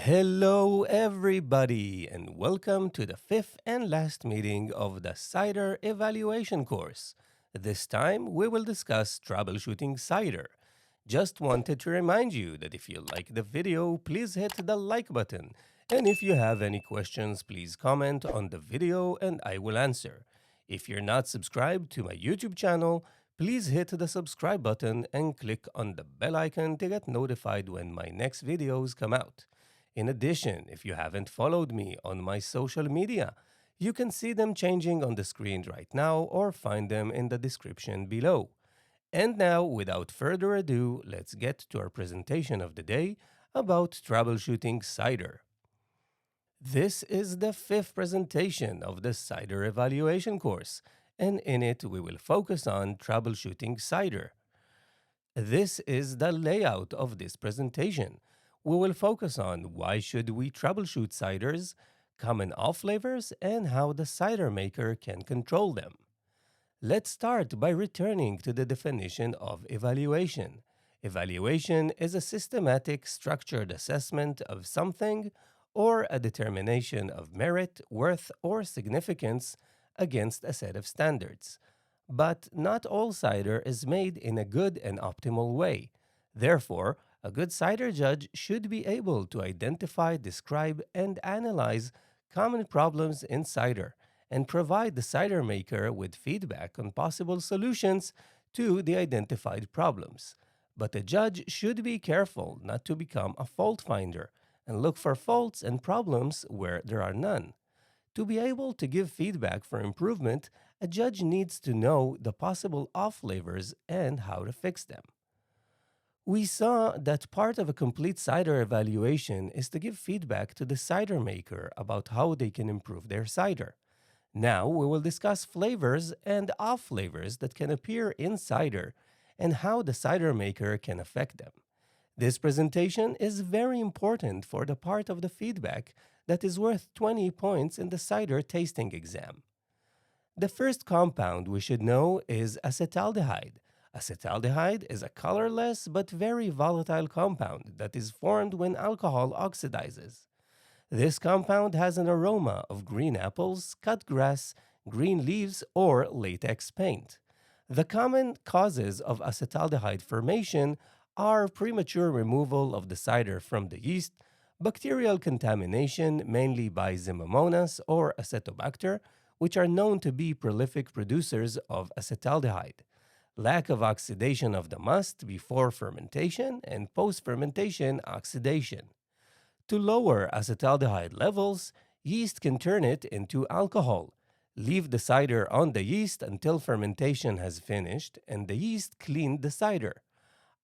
Hello, everybody, and welcome to the fifth and last meeting of the Cider Evaluation course. This time, we will discuss troubleshooting cider. Just wanted to remind you that if you like the video, please hit the like button. And if you have any questions, please comment on the video and I will answer. If you're not subscribed to my YouTube channel, please hit the subscribe button and click on the bell icon to get notified when my next videos come out. In addition, if you haven't followed me on my social media, you can see them changing on the screen right now or find them in the description below. And now, without further ado, let's get to our presentation of the day about troubleshooting cider. This is the fifth presentation of the Cider Evaluation course, and in it we will focus on troubleshooting cider. This is the layout of this presentation. We will focus on why should we troubleshoot ciders, common off-flavors, and how the cider maker can control them. Let's start by returning to the definition of evaluation. Evaluation is a systematic, structured assessment of something or a determination of merit, worth, or significance against a set of standards. But not all cider is made in a good and optimal way. Therefore, a good cider judge should be able to identify, describe, and analyze common problems in cider and provide the cider maker with feedback on possible solutions to the identified problems. But a judge should be careful not to become a fault finder and look for faults and problems where there are none. To be able to give feedback for improvement, a judge needs to know the possible off-flavors and how to fix them. We saw that part of a complete cider evaluation is to give feedback to the cider maker about how they can improve their cider. Now we will discuss flavors and off-flavors that can appear in cider and how the cider maker can affect them. This presentation is very important for the part of the feedback that is worth 20 points in the cider tasting exam. The first compound we should know is acetaldehyde. Acetaldehyde is a colorless but very volatile compound that is formed when alcohol oxidizes. This compound has an aroma of green apples, cut grass, green leaves, or latex paint. The common causes of acetaldehyde formation are premature removal of the cider from the yeast, bacterial contamination mainly by Xymomonas or Acetobacter, which are known to be prolific producers of acetaldehyde, lack of oxidation of the must before fermentation, and post-fermentation oxidation. To lower acetaldehyde levels, yeast can turn it into alcohol. Leave the cider on the yeast until fermentation has finished and the yeast cleaned the cider.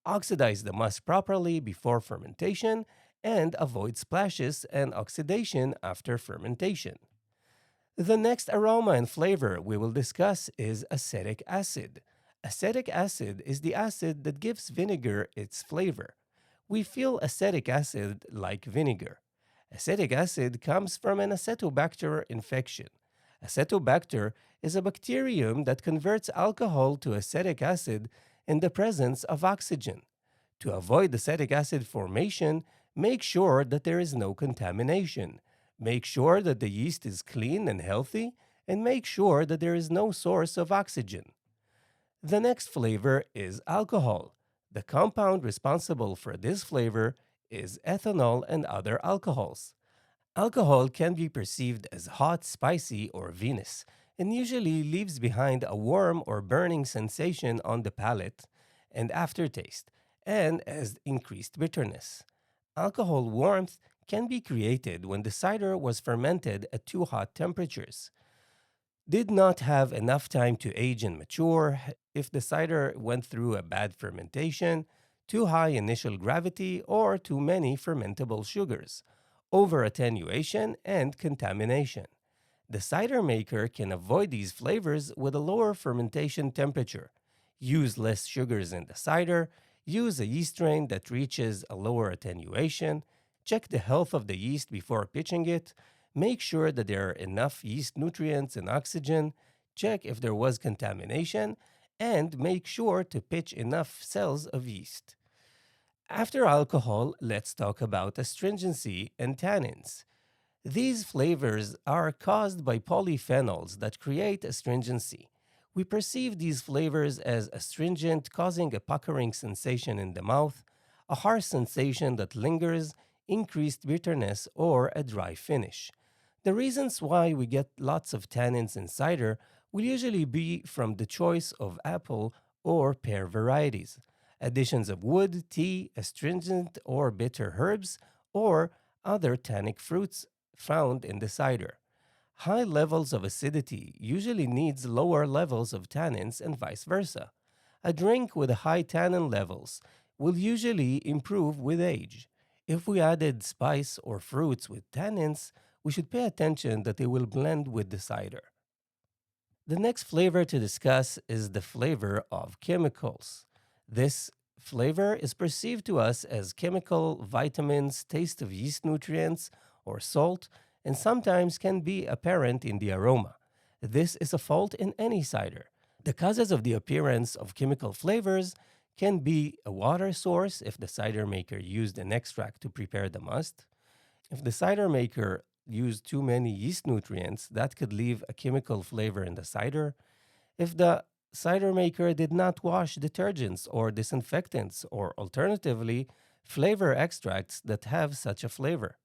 Oxidize the must properly before fermentation and avoid splashes and oxidation after fermentation. The next aroma and flavor we will discuss is acetic acid. Acetic acid is the acid that gives vinegar its flavor. We feel acetic acid like vinegar. Acetic acid comes from an Acetobacter infection. Acetobacter is a bacterium that converts alcohol to acetic acid in the presence of oxygen. To avoid acetic acid formation, make sure that there is no contamination. Make sure that the yeast is clean and healthy, and make sure that there is no source of oxygen. The next flavor is alcohol. The compound responsible for this flavor is ethanol and other alcohols. Alcohol can be perceived as hot, spicy, or vinous, and usually leaves behind a warm or burning sensation on the palate and aftertaste, and as increased bitterness. Alcohol warmth can be created when the cider was fermented at too hot temperatures, did not have enough time to age and mature, if the cider went through a bad fermentation, too high initial gravity, or too many fermentable sugars, over attenuation, and contamination. The cider maker can avoid these flavors with a lower fermentation temperature. Use less sugars in the cider, use a yeast strain that reaches a lower attenuation, check the health of the yeast before pitching it, make sure that there are enough yeast nutrients and oxygen, check if there was contamination, and make sure to pitch enough cells of yeast. After alcohol, let's talk about astringency and tannins. These flavors are caused by polyphenols that create astringency. We perceive these flavors as astringent, causing a puckering sensation in the mouth, a harsh sensation that lingers, increased bitterness, or a dry finish. The reasons why we get lots of tannins in cider will usually be from the choice of apple or pear varieties, additions of wood, tea, astringent or bitter herbs, or other tannic fruits found in the cider. High levels of acidity usually needs lower levels of tannins and vice versa. A drink with high tannin levels will usually improve with age. If we added spice or fruits with tannins, we should pay attention that they will blend with the cider. The next flavor to discuss is the flavor of chemicals. This flavor is perceived to us as chemical, vitamins, taste of yeast nutrients, or salt, and sometimes can be apparent in the aroma. This is a fault in any cider. The causes of the appearance of chemical flavors can be a water source if the cider maker used an extract to prepare the must. If the cider maker used too many yeast nutrients, that could leave a chemical flavor in the cider. If the cider maker did not wash detergents or disinfectants, or alternatively, flavor extracts that have such a flavor.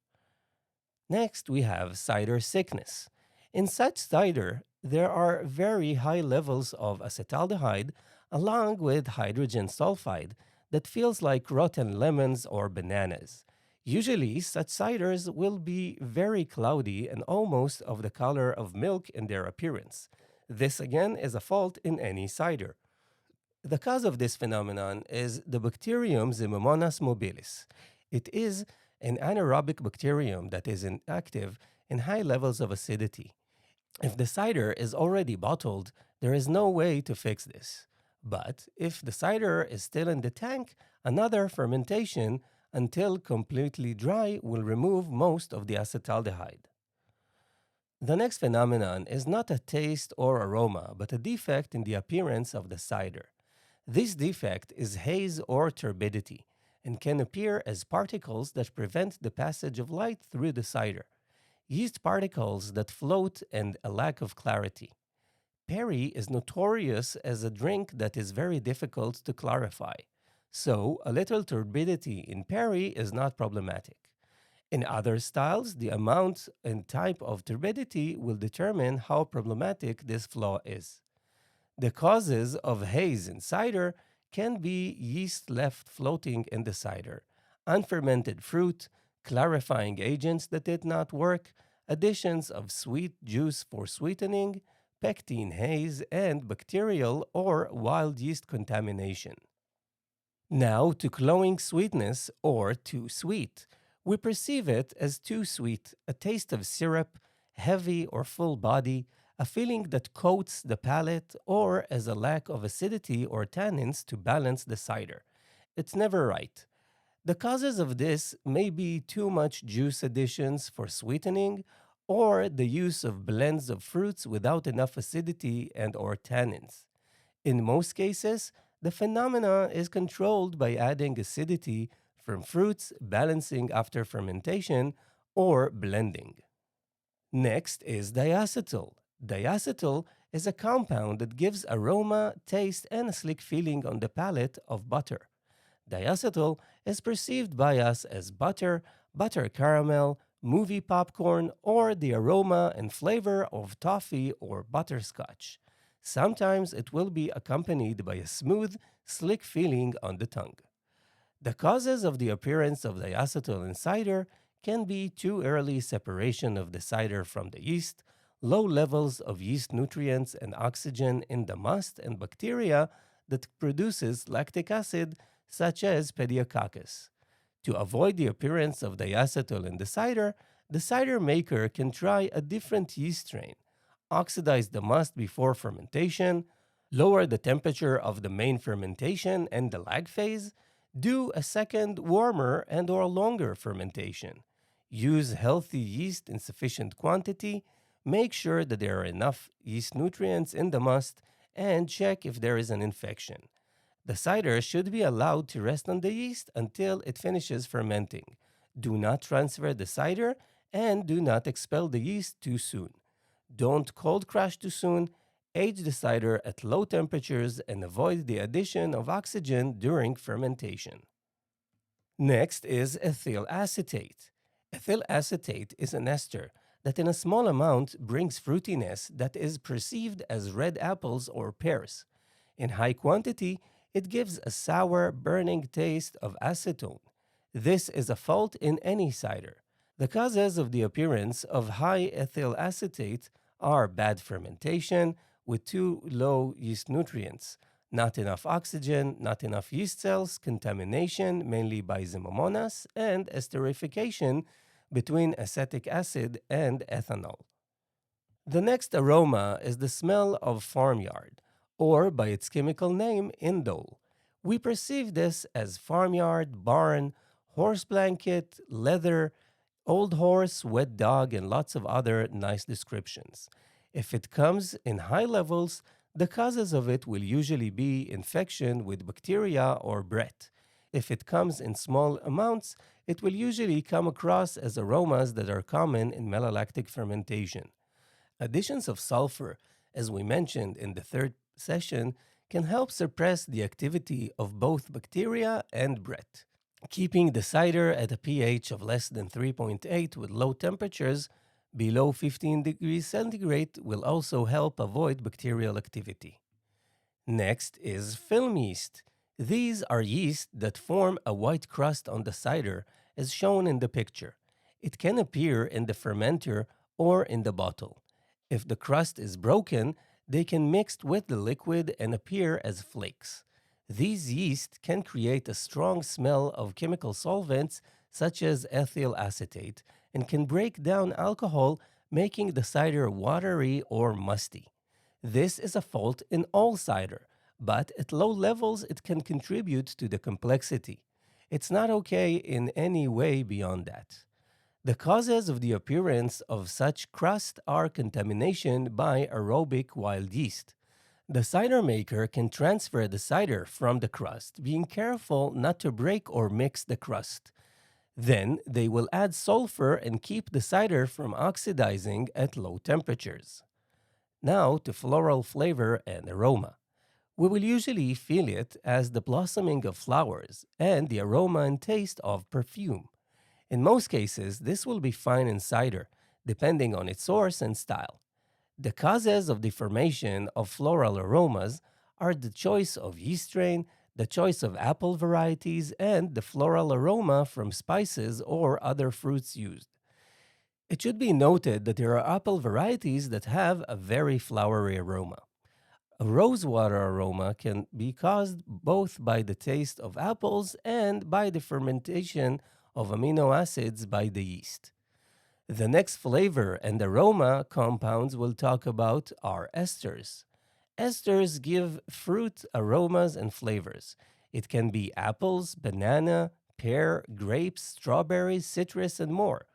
Next, we have cider sickness. In such cider, there are very high levels of acetaldehyde along with hydrogen sulfide that feels like rotten lemons or bananas. Usually, such ciders will be very cloudy and almost of the color of milk in their appearance. This again is a fault in any cider. The cause of this phenomenon is the bacterium Ximomonas mobilis. It is an anaerobic bacterium that is inactive in high levels of acidity. If the cider is already bottled, there is no way to fix this. But if the cider is still in the tank, another fermentation until completely dry will remove most of the acetaldehyde. The next phenomenon is not a taste or aroma, but a defect in the appearance of the cider. This defect is haze or turbidity and can appear as particles that prevent the passage of light through the cider, yeast particles that float, and a lack of clarity. Perry is notorious as a drink that is very difficult to clarify, so a little turbidity in Perry is not problematic. In other styles, the amount and type of turbidity will determine how problematic this flaw is. The causes of haze in cider can be yeast left floating in the cider, unfermented fruit, clarifying agents that did not work, additions of sweet juice for sweetening, pectin haze, and bacterial or wild yeast contamination. Now to cloying sweetness or too sweet. We perceive it as too sweet, a taste of syrup, heavy or full body, a feeling that coats the palate, or as a lack of acidity or tannins to balance the cider. It's never right. The causes of this may be too much juice additions for sweetening, or the use of blends of fruits without enough acidity and or tannins. In most cases, the phenomena is controlled by adding acidity from fruits, balancing after fermentation, or blending. Next is diacetyl. Diacetyl is a compound that gives aroma, taste, and a slick feeling on the palate of butter. Diacetyl is perceived by us as butter, butter caramel, movie popcorn, or the aroma and flavor of toffee or butterscotch. Sometimes it will be accompanied by a smooth, slick feeling on the tongue. The causes of the appearance of diacetyl in cider can be too early separation of the cider from the yeast, low levels of yeast nutrients and oxygen in the must and bacteria that produces lactic acid, such as Pediococcus. To avoid the appearance of diacetyl in the cider maker can try a different yeast strain, oxidize the must before fermentation, lower the temperature of the main fermentation and the lag phase, do a second warmer and or longer fermentation, use healthy yeast in sufficient quantity, make sure that there are enough yeast nutrients in the must, and check if there is an infection. The cider should be allowed to rest on the yeast until it finishes fermenting. Do not transfer the cider and do not expel the yeast too soon. Don't cold crash too soon. Age the cider at low temperatures and avoid the addition of oxygen during fermentation. Next is ethyl acetate. Ethyl acetate is an ester that in a small amount brings fruitiness that is perceived as red apples or pears. In high quantity, it gives a sour, burning taste of acetone. This is a fault in any cider. The causes of the appearance of high ethyl acetate are bad fermentation with too low yeast nutrients, not enough oxygen, not enough yeast cells, contamination mainly by Ximomonas, and esterification between acetic acid and ethanol. The next aroma is the smell of farmyard, or by its chemical name, indole. We perceive this as farmyard, barn, horse blanket, leather, old horse, wet dog, and lots of other nice descriptions. If it comes in high levels, the causes of it will usually be infection with bacteria or Brett. If it comes in small amounts, it will usually come across as aromas that are common in malolactic fermentation. Additions of sulfur, as we mentioned in the third session, can help suppress the activity of both bacteria and Brett. Keeping the cider at a pH of less than 3.8 with low temperatures below 15 degrees centigrade will also help avoid bacterial activity. Next is film yeast. These are yeast that form a white crust on the cider as shown in the picture. It can appear in the fermenter or in the bottle. If the crust is broken, they can mix with the liquid and appear as flakes. These yeast can create a strong smell of chemical solvents such as ethyl acetate and can break down alcohol, making the cider watery or musty. This is a fault in all cider, but at low levels it can contribute to the complexity. It's not okay in any way beyond that. The causes of the appearance of such crust are contamination by aerobic wild yeast. The cider maker can transfer the cider from the crust, being careful not to break or mix the crust. Then they will add sulfur and keep the cider from oxidizing at low temperatures. Now to floral flavor and aroma. We will usually feel it as the blossoming of flowers and the aroma and taste of perfume. In most cases, this will be fine in cider, depending on its source and style. The causes of the formation of floral aromas are the choice of yeast strain, the choice of apple varieties, and the floral aroma from spices or other fruits used. It should be noted that there are apple varieties that have a very flowery aroma. A rosewater aroma can be caused both by the taste of apples and by the fermentation of amino acids by the yeast. The next flavor and aroma compounds we'll talk about are esters. Esters give fruit aromas and flavors. It can be apples, banana, pear, grapes, strawberries, citrus, and more.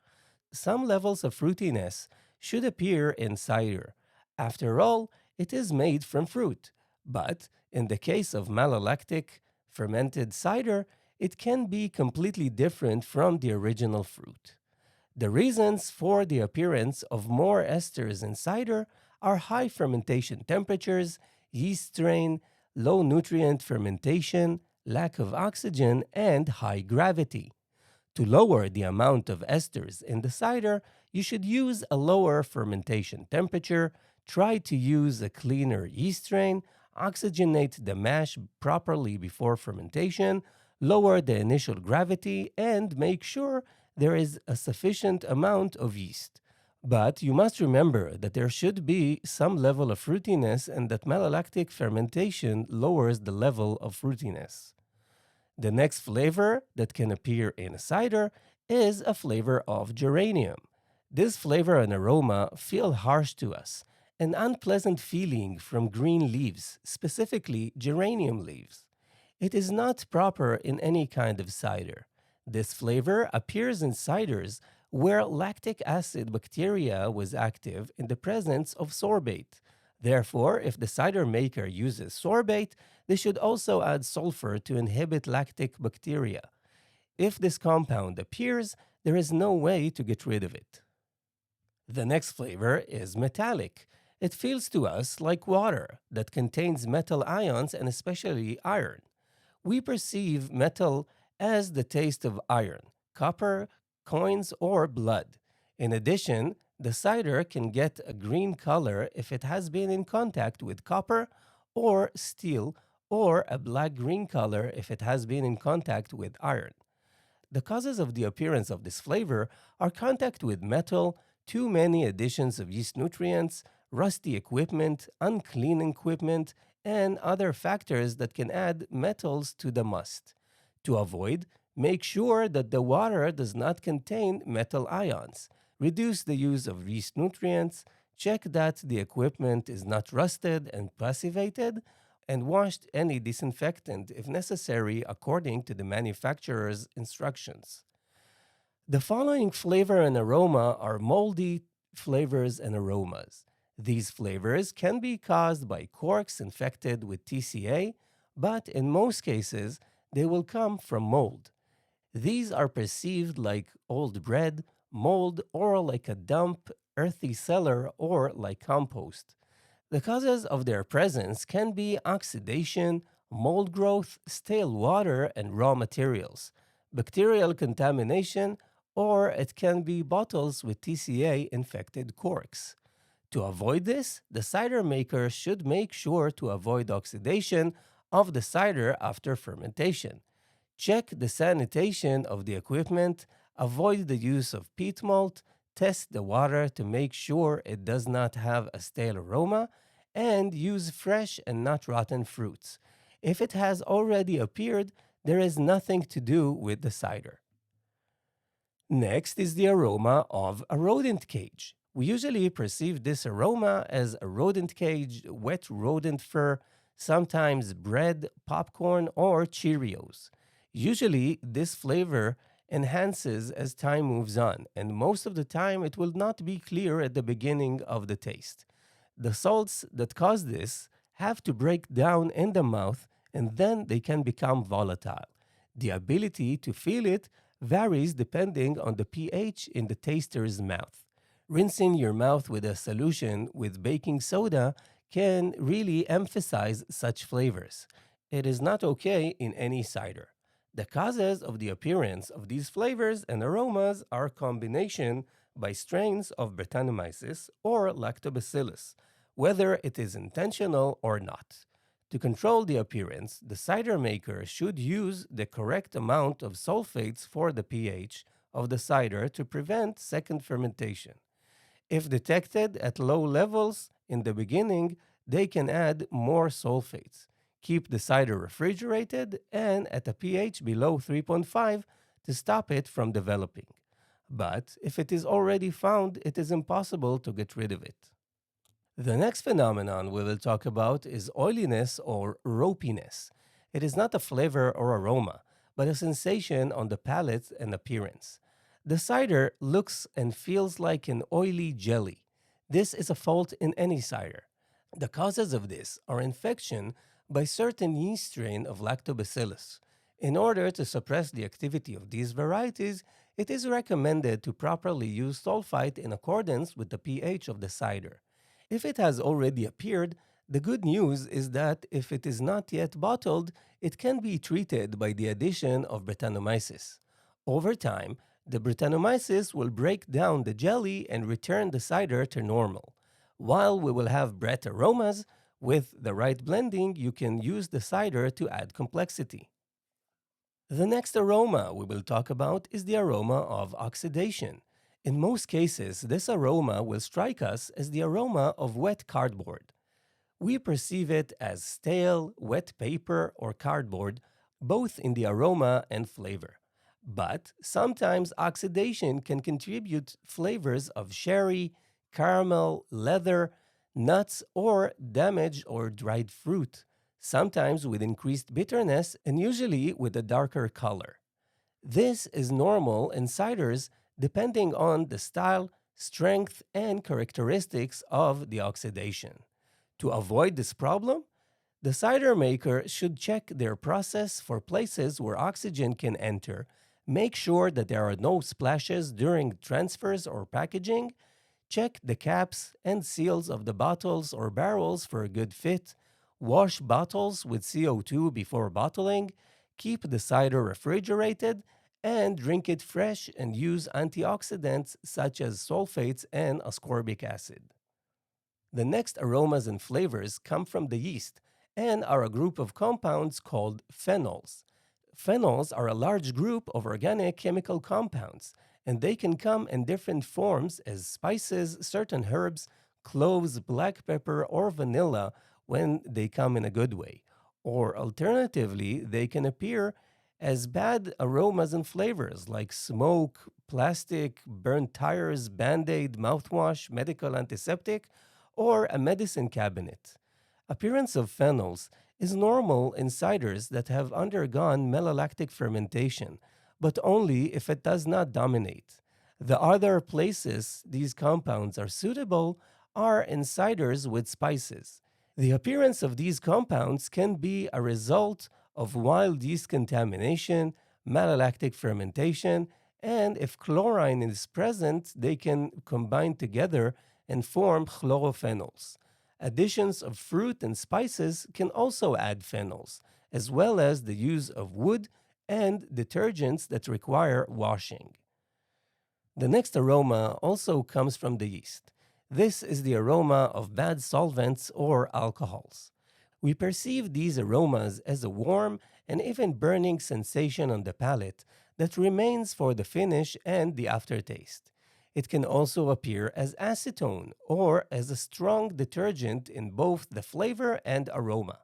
Some levels of fruitiness should appear in cider. After all, it is made from fruit. But in the case of malolactic fermented cider, it can be completely different from the original fruit. The reasons for the appearance of more esters in cider are high fermentation temperatures, yeast strain, low nutrient fermentation, lack of oxygen, and high gravity. To lower the amount of esters in the cider, you should use a lower fermentation temperature, try to use a cleaner yeast strain, oxygenate the mash properly before fermentation, lower the initial gravity, and make sure there is a sufficient amount of yeast. But you must remember that there should be some level of fruitiness and that malolactic fermentation lowers the level of fruitiness. The next flavor that can appear in a cider is a flavor of geranium. This flavor and aroma feel harsh to us, an unpleasant feeling from green leaves, specifically geranium leaves. It is not proper in any kind of cider. This flavor appears in ciders where lactic acid bacteria was active in the presence of sorbate. Therefore, if the cider maker uses sorbate, they should also add sulfur to inhibit lactic bacteria. If this compound appears, there is no way to get rid of it. The next flavor is metallic. It feels to us like water that contains metal ions and especially iron. We perceive metal as the taste of iron, copper, coins, or blood. In addition, the cider can get a green color if it has been in contact with copper or steel, or a black-green color if it has been in contact with iron. The causes of the appearance of this flavor are contact with metal, too many additions of yeast nutrients, rusty equipment, unclean equipment, and other factors that can add metals to the must. To avoid, make sure that the water does not contain metal ions. Reduce the use of yeast nutrients, check that the equipment is not rusted and passivated, and wash any disinfectant if necessary according to the manufacturer's instructions. The following flavor and aroma are moldy flavors and aromas. These flavors can be caused by corks infected with TCA, but in most cases, they will come from mold. These are perceived like old bread, mold, or like a damp, earthy cellar, or like compost. The causes of their presence can be oxidation, mold growth, stale water, and raw materials, bacterial contamination, or it can be bottles with TCA-infected corks. To avoid this, the cider maker should make sure to avoid oxidation of the cider after fermentation. Check the sanitation of the equipment, avoid the use of peat malt, test the water to make sure it does not have a stale aroma, and use fresh and not rotten fruits. If it has already appeared, there is nothing to do with the cider. Next is the aroma of a rodent cage. We usually perceive this aroma as a rodent cage, wet rodent fur, sometimes bread, popcorn, or Cheerios. Usually, this flavor enhances as time moves on, and most of the time it will not be clear at the beginning of the taste. The salts that cause this have to break down in the mouth, and then they can become volatile. The ability to feel it varies depending on the pH in the taster's mouth. Rinsing your mouth with a solution with baking soda can really emphasize such flavors. It is not okay in any cider. The causes of the appearance of these flavors and aromas are combination by strains of Brettanomyces or Lactobacillus, whether it is intentional or not. To control the appearance, the cider maker should use the correct amount of sulfates for the pH of the cider to prevent second fermentation. If detected at low levels in the beginning, they can add more sulfates. Keep the cider refrigerated and at a pH below 3.5 to stop it from developing. But if it is already found, it is impossible to get rid of it. The next phenomenon we will talk about is oiliness or ropiness. It is not a flavor or aroma, but a sensation on the palate and appearance. The cider looks and feels like an oily jelly. This is a fault in any cider. The causes of this are infection by certain yeast strain of lactobacillus. In order to suppress the activity of these varieties, it is recommended to properly use sulfite in accordance with the pH of the cider. If it has already appeared, the good news is that if it is not yet bottled, it can be treated by the addition of Brettanomyces. Over time, the Brettanomyces will break down the jelly and return the cider to normal. While we will have Brett aromas, with the right blending, you can use the cider to add complexity. The next aroma we will talk about is the aroma of oxidation. In most cases, this aroma will strike us as the aroma of wet cardboard. We perceive it as stale, wet paper, or cardboard, both in the aroma and flavor. But sometimes oxidation can contribute flavors of sherry, caramel, leather, nuts, or damaged or dried fruit, sometimes with increased bitterness and usually with a darker color. This is normal in ciders depending on the style, strength, and characteristics of the oxidation. To avoid this problem, the cider maker should check their process for places where oxygen can enter, make sure that there are no splashes during transfers or packaging, check the caps and seals of the bottles or barrels for a good fit, wash bottles with CO2 before bottling, keep the cider refrigerated, and drink it fresh and use antioxidants such as sulfates and ascorbic acid. The next aromas and flavors come from the yeast and are a group of compounds called phenols. Phenols are a large group of organic chemical compounds, and they can come in different forms as spices, certain herbs, cloves, black pepper, or vanilla when they come in a good way. Or alternatively, they can appear as bad aromas and flavors like smoke, plastic, burnt tires, band-aid, mouthwash, medical antiseptic, or a medicine cabinet. Appearance of phenols is normal in ciders that have undergone malolactic fermentation, but only if it does not dominate. The other places these compounds are suitable are in ciders with spices. The appearance of these compounds can be a result of wild yeast contamination, malolactic fermentation, and if chlorine is present, they can combine together and form chlorophenols. Additions of fruit and spices can also add phenols, as well as the use of wood and detergents that require washing. The next aroma also comes from the yeast. This is the aroma of bad solvents or alcohols. We perceive these aromas as a warm and even burning sensation on the palate that remains for the finish and the aftertaste. It can also appear as acetone or as a strong detergent in both the flavor and aroma.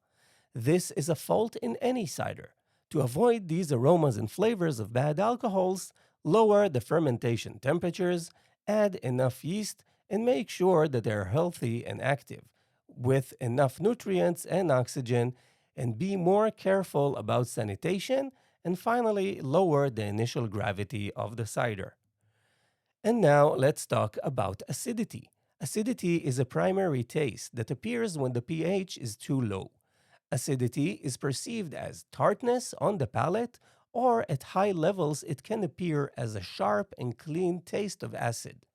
This is a fault in any cider. To avoid these aromas and flavors of bad alcohols, lower the fermentation temperatures, add enough yeast, and make sure that they are healthy and active, with enough nutrients and oxygen, and be more careful about sanitation, and finally, lower the initial gravity of the cider. And now let's talk about acidity. Acidity is a primary taste that appears when the pH is too low. Acidity is perceived as tartness on the palate, or at high levels it can appear as a sharp and clean taste of acid.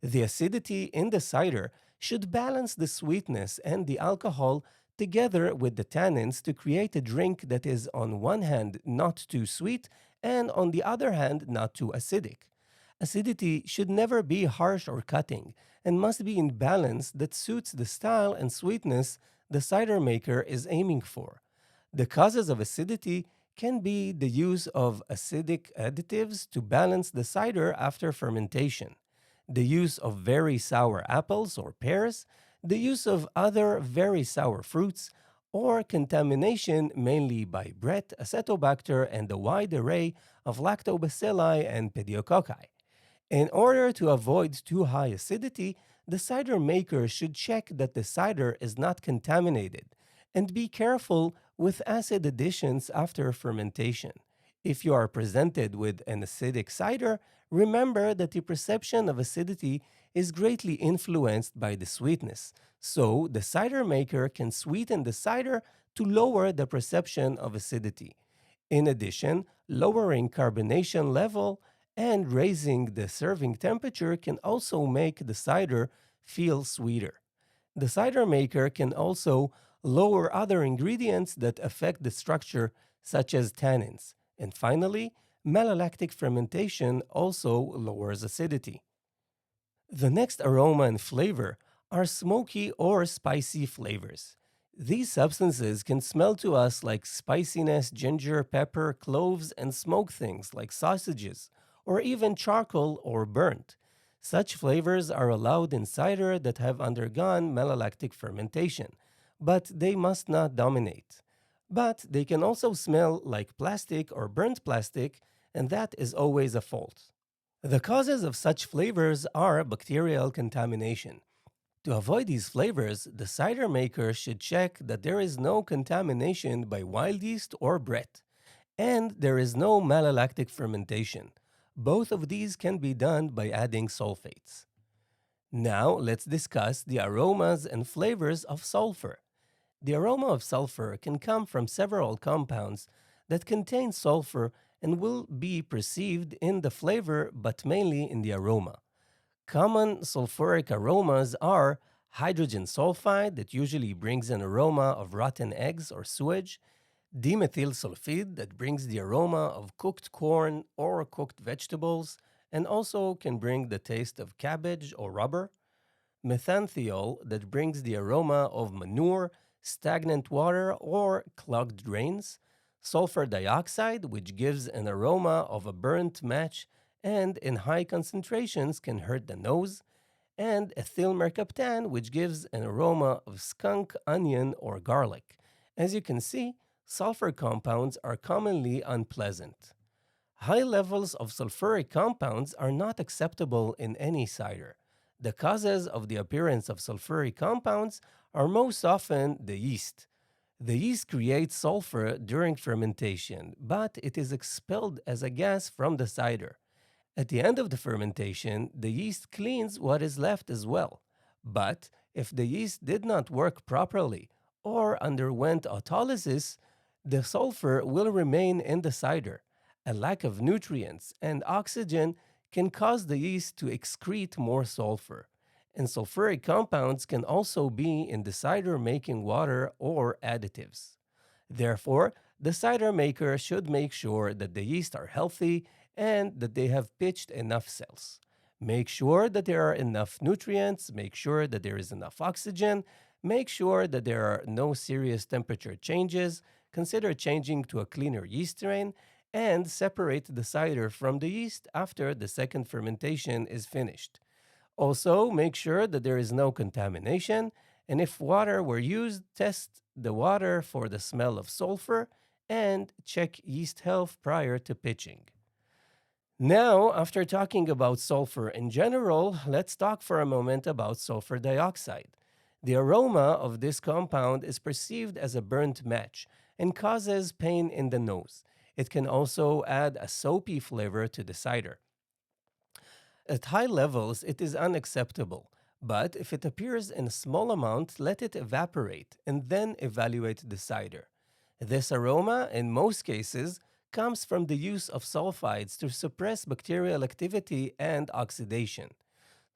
The acidity in the cider should balance the sweetness and the alcohol together with the tannins to create a drink that is on one hand not too sweet and on the other hand not too acidic. Acidity should never be harsh or cutting and must be in balance that suits the style and sweetness the cider maker is aiming for. The causes of acidity can be the use of acidic additives to balance the cider after fermentation, the use of very sour apples or pears, the use of other very sour fruits, or contamination mainly by Brett, Acetobacter, and a wide array of lactobacilli and pediococcus. In order to avoid too high acidity, the cider maker should check that the cider is not contaminated and be careful with acid additions after fermentation. If you are presented with an acidic cider, remember that the perception of acidity is greatly influenced by the sweetness, so the cider maker can sweeten the cider to lower the perception of acidity. In addition, lowering carbonation level and raising the serving temperature can also make the cider feel sweeter. The cider maker can also lower other ingredients that affect the structure, such as tannins. And finally, malolactic fermentation also lowers acidity. The next aroma and flavor are smoky or spicy flavors. These substances can smell to us like spiciness, ginger, pepper, cloves, and smoked things like sausages, or even charcoal or burnt. Such flavors are allowed in cider that have undergone malolactic fermentation, but they must not dominate. But they can also smell like plastic or burnt plastic, and that is always a fault. The causes of such flavors are bacterial contamination. To avoid these flavors, the cider maker should check that there is no contamination by wild yeast or Brett, and there is no malolactic fermentation. Both of these can be done by adding sulfates. Now let's discuss the aromas and flavors of sulfur. The aroma of sulfur can come from several compounds that contain sulfur and will be perceived in the flavor but mainly in the aroma. Common sulfuric aromas are hydrogen sulfide that usually brings an aroma of rotten eggs or sewage, dimethyl sulfide that brings the aroma of cooked corn or cooked vegetables and also can bring the taste of cabbage or rubber, methanethiol that brings the aroma of manure, stagnant water, or clogged drains, sulfur dioxide, which gives an aroma of a burnt match and in high concentrations can hurt the nose, and ethyl mercaptan, which gives an aroma of skunk, onion, or garlic. As you can see, sulfur compounds are commonly unpleasant. High levels of sulfuric compounds are not acceptable in any cider. The causes of the appearance of sulfuric compounds are most often the yeast. The yeast creates sulfur during fermentation, but it is expelled as a gas from the cider. At the end of the fermentation, the yeast cleans what is left as well. But if the yeast did not work properly or underwent autolysis, the sulfur will remain in the cider. A lack of nutrients and oxygen can cause the yeast to excrete more sulfur. And sulfuric compounds can also be in the cider making water or additives. Therefore, the cider maker should make sure that the yeast are healthy and that they have pitched enough cells. Make sure that there are enough nutrients, make sure that there is enough oxygen, make sure that there are no serious temperature changes, consider changing to a cleaner yeast strain, and separate the cider from the yeast after the second fermentation is finished. Also, make sure that there is no contamination, and if water were used, test the water for the smell of sulfur and check yeast health prior to pitching. Now, after talking about sulfur in general, let's talk for a moment about sulfur dioxide. The aroma of this compound is perceived as a burnt match and causes pain in the nose. It can also add a soapy flavor to the cider. At high levels, it is unacceptable, but if it appears in a small amount, let it evaporate and then evaluate the cider. This aroma, in most cases, comes from the use of sulfides to suppress bacterial activity and oxidation.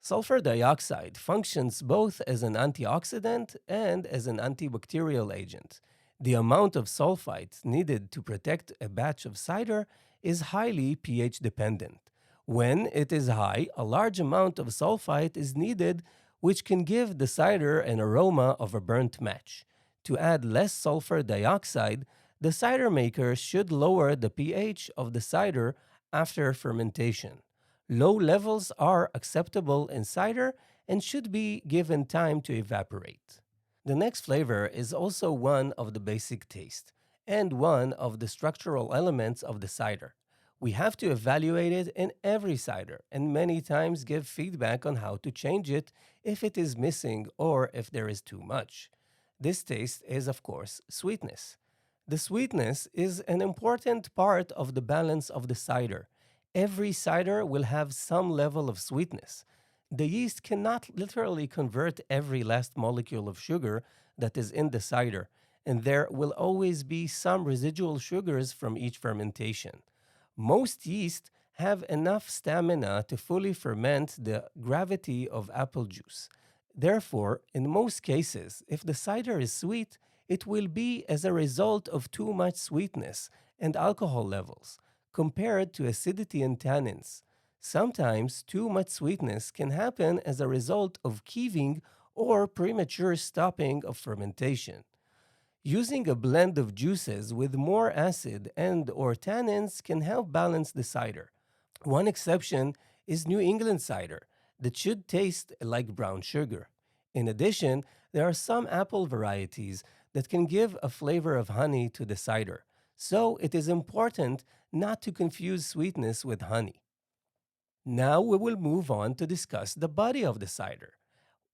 Sulfur dioxide functions both as an antioxidant and as an antibacterial agent. The amount of sulfides needed to protect a batch of cider is highly pH dependent. When it is high, a large amount of sulfite is needed, which can give the cider an aroma of a burnt match. To add less sulfur dioxide, the cider maker should lower the pH of the cider after fermentation. Low levels are acceptable in cider and should be given time to evaporate. The next flavor is also one of the basic taste and one of the structural elements of the cider. We have to evaluate it in every cider and many times give feedback on how to change it if it is missing or if there is too much. This taste is, of course, sweetness. The sweetness is an important part of the balance of the cider. Every cider will have some level of sweetness. The yeast cannot literally convert every last molecule of sugar that is in the cider, and there will always be some residual sugars from each fermentation. Most yeast have enough stamina to fully ferment the gravity of apple juice. Therefore, in most cases, if the cider is sweet, it will be as a result of too much sweetness and alcohol levels, compared to acidity and tannins. Sometimes too much sweetness can happen as a result of keeving or premature stopping of fermentation. Using a blend of juices with more acid and or tannins can help balance the cider. One exception is New England cider that should taste like brown sugar. In addition, there are some apple varieties that can give a flavor of honey to the cider, so it is important not to confuse sweetness with honey. Now we will move on to discuss the body of the cider,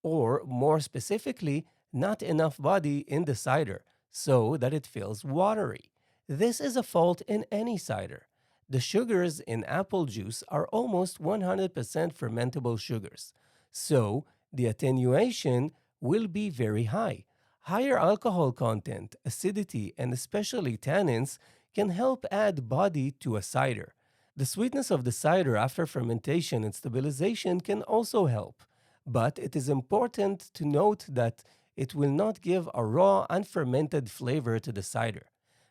or more specifically, not enough body in the cider so that it feels watery. This is a fault in any cider. The sugars in apple juice are almost 100% fermentable sugars, so The attenuation will be very high. Higher alcohol content, acidity, and especially tannins can help add body to a cider. The sweetness of the cider after fermentation and stabilization can also help, but it is important to note that it will not give a raw, unfermented flavor to the cider.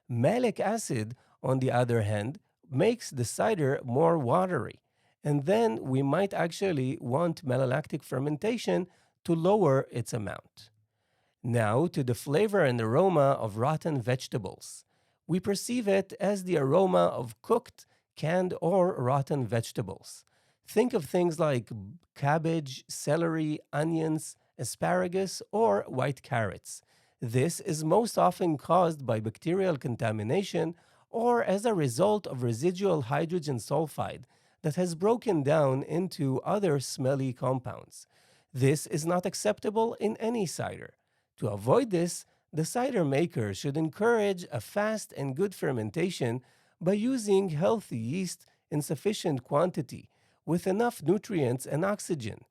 Malic acid, on the other hand, makes the cider more watery, and then we might actually want malolactic fermentation to lower its amount. Now to the flavor and aroma of rotten vegetables. We perceive it as the aroma of cooked, canned, or rotten vegetables. Think of things like cabbage, celery, onions, asparagus, or white carrots. This is most often caused by bacterial contamination or as a result of residual hydrogen sulfide that has broken down into other smelly compounds. This is not acceptable in any cider. To avoid this, the cider maker should encourage a fast and good fermentation by using healthy yeast in sufficient quantity with enough nutrients and oxygen.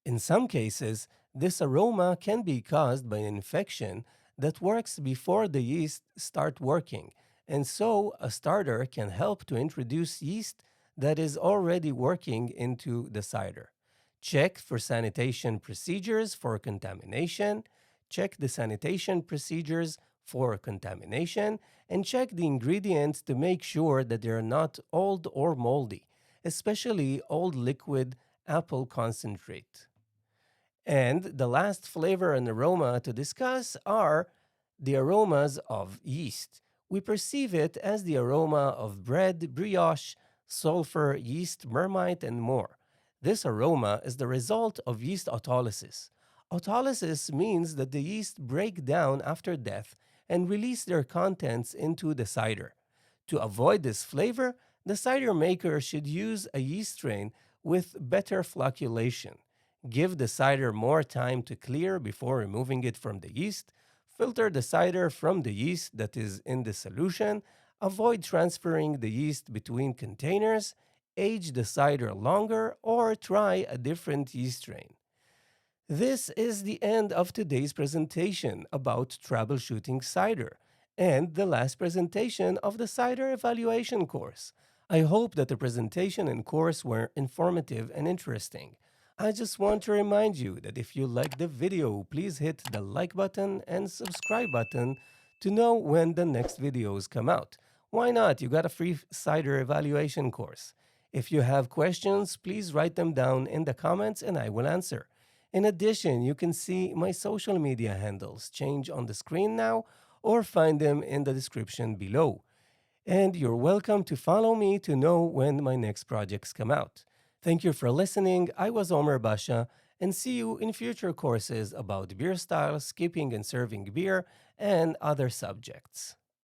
In some cases, this aroma can be caused by an infection that works before the yeast start working, and so a starter can help to introduce yeast that is already working into the cider. Check for sanitation procedures for contamination, check the sanitation procedures for contamination, and check the ingredients to make sure that they are not old or moldy, especially old liquid apple concentrate. And the last flavor and aroma to discuss are the aromas of yeast. We perceive it as the aroma of bread, brioche, sulfur, yeast, mermite, and more. This aroma is the result of yeast autolysis. Autolysis means that the yeast break down after death and release their contents into the cider. To avoid this flavor, the cider maker should use a yeast strain with better flocculation. Give the cider more time to clear before removing it from the yeast. Filter the cider from the yeast that is in the solution. Avoid transferring the yeast between containers. Age the cider longer or try a different yeast strain. This is the end of today's presentation about troubleshooting cider and the last presentation of the cider evaluation course. I hope that the presentation and course were informative and interesting. I just want to remind you that if you like the video, please hit the like button and subscribe button to know when the next videos come out. Why not? You got a free cider evaluation course. If you have questions, please write them down in the comments and I will answer. In addition, you can see my social media handles change on the screen now or find them in the description below. And you're welcome to follow me to know when my next projects come out. Thank you for listening. I was Omer Basha, and see you in future courses about beer styles, keeping and serving beer, and other subjects.